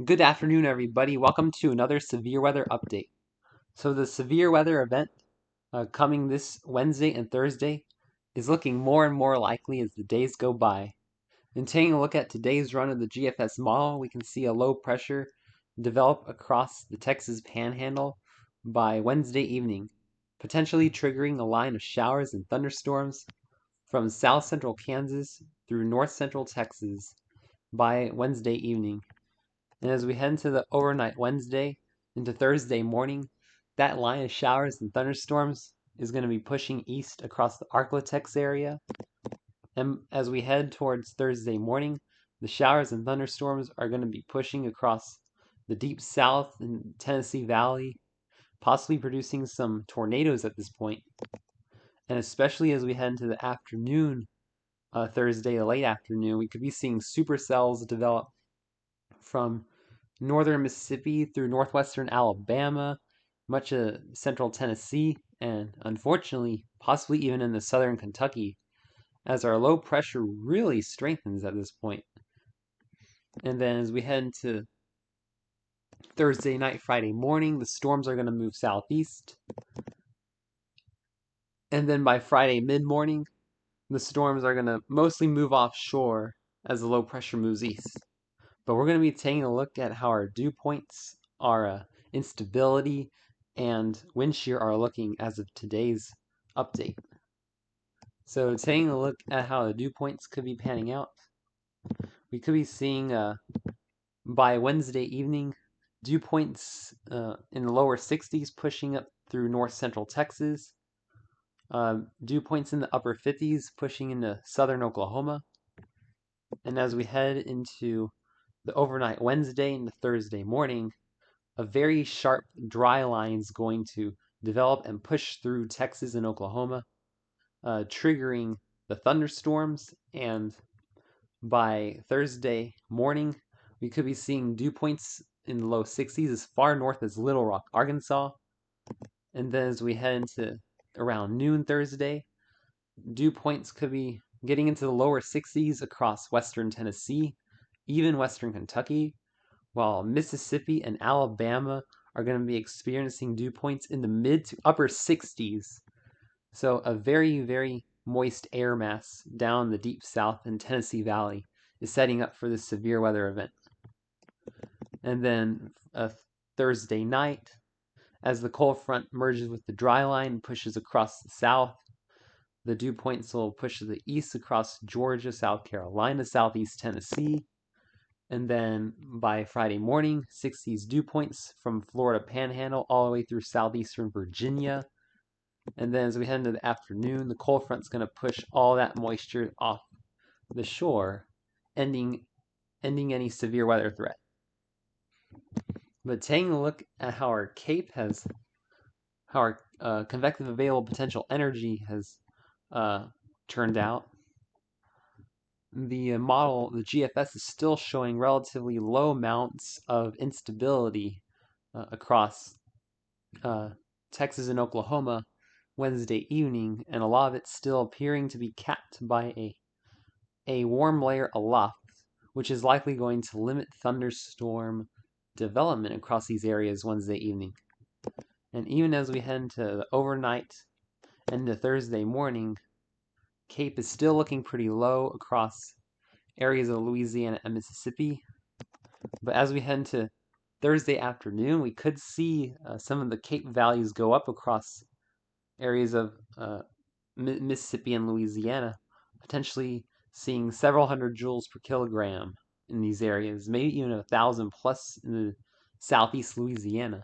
Good afternoon, everybody. Welcome to another severe weather update. So the severe weather event coming this Wednesday and Thursday is looking more and more likely as the days go by. And taking a look at today's run of the GFS model, we can see a low pressure develop across the Texas Panhandle by Wednesday evening, potentially triggering a line of showers and thunderstorms from south central Kansas through north central Texas by Wednesday evening. And as we head into the overnight Wednesday into Thursday morning, that line of showers and thunderstorms is going to be pushing east across the Arklatex area. And as we head towards Thursday morning, the showers and thunderstorms are going to be pushing across the deep south and Tennessee Valley, possibly producing some tornadoes at this point. And especially as we head into the afternoon, Thursday, late afternoon, we could be seeing supercells develop from northern Mississippi through northwestern Alabama, much of central Tennessee, and unfortunately, possibly even into southern Kentucky, as our low pressure really strengthens at this point. And then as we head into Thursday night, Friday morning, the storms are going to move southeast. And then by Friday mid-morning, the storms are going to mostly move offshore as the low pressure moves east. But we're going to be taking a look at how our dew points, our instability, and wind shear are looking as of today's update. So taking a look at how the dew points could be panning out, we could be seeing by Wednesday evening, dew points in the lower 60s pushing up through north central Texas, dew points in the upper 50s pushing into southern Oklahoma. And as we head into the overnight Wednesday into Thursday morning, a very sharp dry line is going to develop and push through Texas and Oklahoma, triggering the thunderstorms. And by Thursday morning, we could be seeing dew points in the low 60s as far north as Little Rock, Arkansas. And then as we head into around noon Thursday, dew points could be getting into the lower 60s across western Tennessee, even western Kentucky, while Mississippi and Alabama are going to be experiencing dew points in the mid to upper 60s. So a very, very moist air mass down the deep south and Tennessee Valley is setting up for this severe weather event. And then Thursday night, as the cold front merges with the dry line and pushes across the south, the dew points will push to the east across Georgia, South Carolina, southeast Tennessee. And then by Friday morning, 60s dew points from Florida Panhandle all the way through southeastern Virginia. And then as we head into the afternoon, the cold front's going to push all that moisture off the shore, ending any severe weather threat. But taking a look at how our CAPE has, how our convective available potential energy has turned out, the model, the GFS, is still showing relatively low amounts of instability across Texas and Oklahoma Wednesday evening, and a lot of it's still appearing to be capped by a warm layer aloft, which is likely going to limit thunderstorm development across these areas Wednesday evening. And even as we head into the overnight and into Thursday morning, CAPE is still looking pretty low across areas of Louisiana and Mississippi. But as we head into Thursday afternoon, we could see some of the CAPE values go up across areas of Mississippi and Louisiana, potentially seeing several hundred joules per kilogram in these areas, maybe even 1,000 plus in the southeast Louisiana.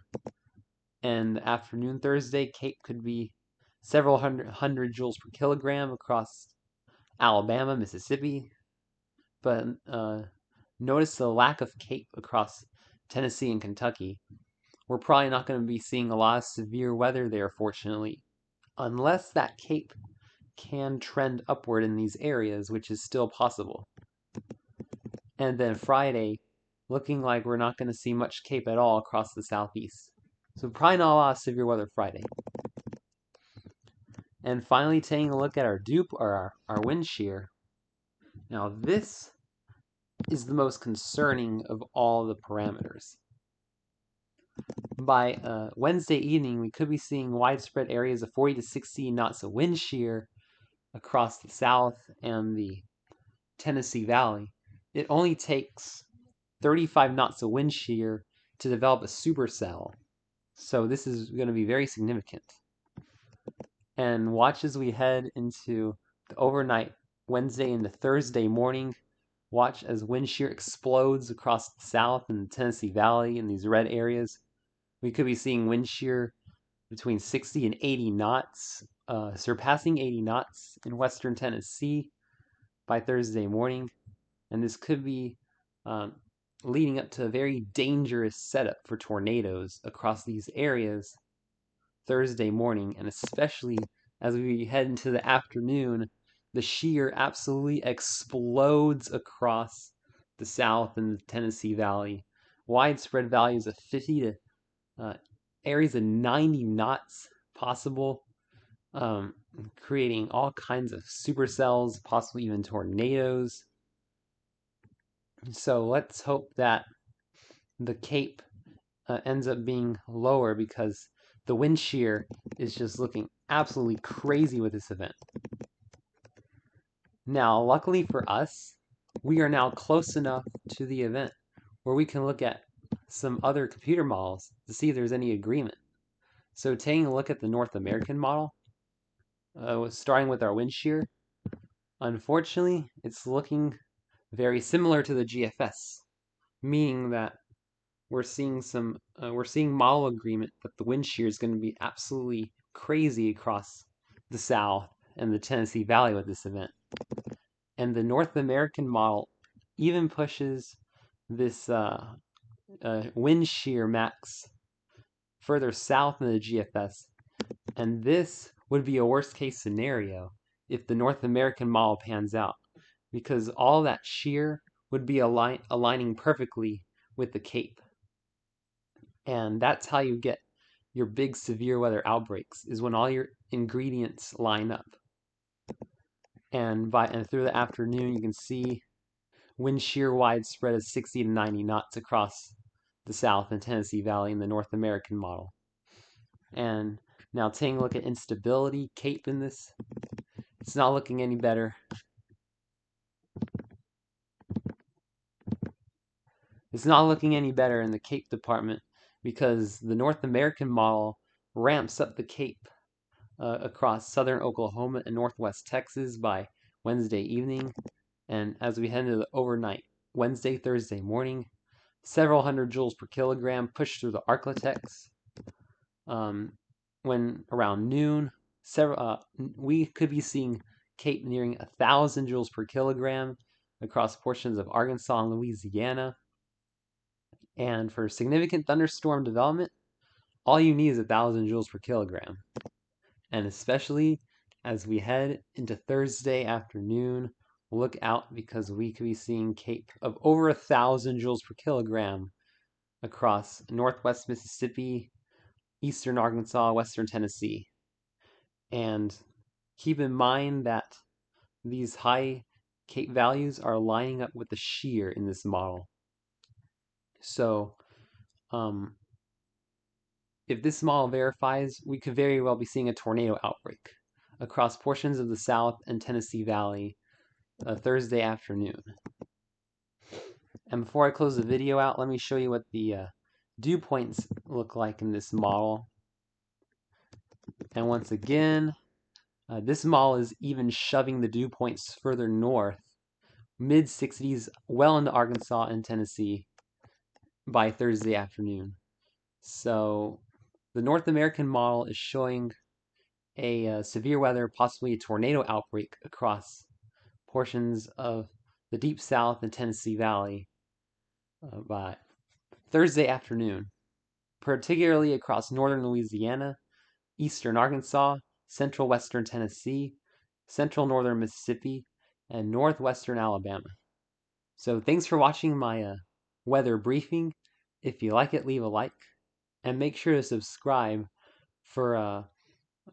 And afternoon Thursday, CAPE could be several hundred joules per kilogram across Alabama, Mississippi. But notice the lack of CAPE across Tennessee and Kentucky. We're probably not going to be seeing a lot of severe weather there, fortunately, unless that CAPE can trend upward in these areas, which is still possible. And then Friday, looking like we're not going to see much CAPE at all across the southeast. So probably not a lot of severe weather Friday. And finally, taking a look at our wind shear. Now this is the most concerning of all the parameters. By Wednesday evening, we could be seeing widespread areas of 40 to 60 knots of wind shear across the South and the Tennessee Valley. It only takes 35 knots of wind shear to develop a supercell, so this is going to be very significant. And watch as we head into the overnight Wednesday into Thursday morning. Watch as wind shear explodes across the South and the Tennessee Valley in these red areas. We could be seeing wind shear between 60 and 80 knots, surpassing 80 knots in western Tennessee by Thursday morning. And this could be leading up to a very dangerous setup for tornadoes across these areas Thursday morning, and especially as we head into the afternoon, the shear absolutely explodes across the South and the Tennessee Valley. Widespread values of 50 to areas of 90 knots possible, creating all kinds of supercells, possibly even tornadoes. So let's hope that the Cape ends up being lower, because the wind shear is just looking absolutely crazy with this event. Now, luckily for us, we are now close enough to the event where we can look at some other computer models to see if there's any agreement. So taking a look at the North American model, starting with our wind shear, unfortunately, it's looking very similar to the GFS, meaning that we're seeing model agreement that the wind shear is going to be absolutely crazy across the South and the Tennessee Valley with this event. And the North American model even pushes this wind shear max further south than the GFS. And this would be a worst case scenario if the North American model pans out, because all that shear would be aligning perfectly with the Cape. And that's how you get your big severe weather outbreaks, is when all your ingredients line up. And through the afternoon, you can see wind shear widespread of 60 to 90 knots across the South and Tennessee Valley in the North American model. And now taking a look at instability, Cape in this, it's not looking any better. It's not looking any better in the Cape department, because the North American model ramps up the Cape across southern Oklahoma and northwest Texas by Wednesday evening. And as we head into the overnight Wednesday, Thursday morning, several hundred joules per kilogram push through the Arklatex. When around noon, we could be seeing Cape nearing 1,000 joules per kilogram across portions of Arkansas and Louisiana. And for significant thunderstorm development, all you need is 1,000 joules per kilogram. And especially as we head into Thursday afternoon, look out, because we could be seeing Cape of over 1,000 joules per kilogram across northwest Mississippi, eastern Arkansas, western Tennessee. And keep in mind that these high Cape values are lining up with the shear in this model. So if this model verifies, we could very well be seeing a tornado outbreak across portions of the South and Tennessee Valley Thursday afternoon. And before I close the video out, let me show you what the dew points look like in this model. And once again, this model is even shoving the dew points further north, mid-60s, well into Arkansas and Tennessee by Thursday afternoon. So the North American model is showing a severe weather, possibly a tornado outbreak across portions of the Deep South and Tennessee Valley by Thursday afternoon, particularly across northern Louisiana, eastern Arkansas, central western Tennessee, central northern Mississippi, and northwestern Alabama. So thanks for watching my weather briefing. If you like it, leave a like, and make sure to subscribe for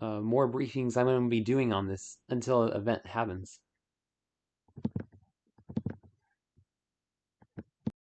more briefings I'm going to be doing on this until the event happens.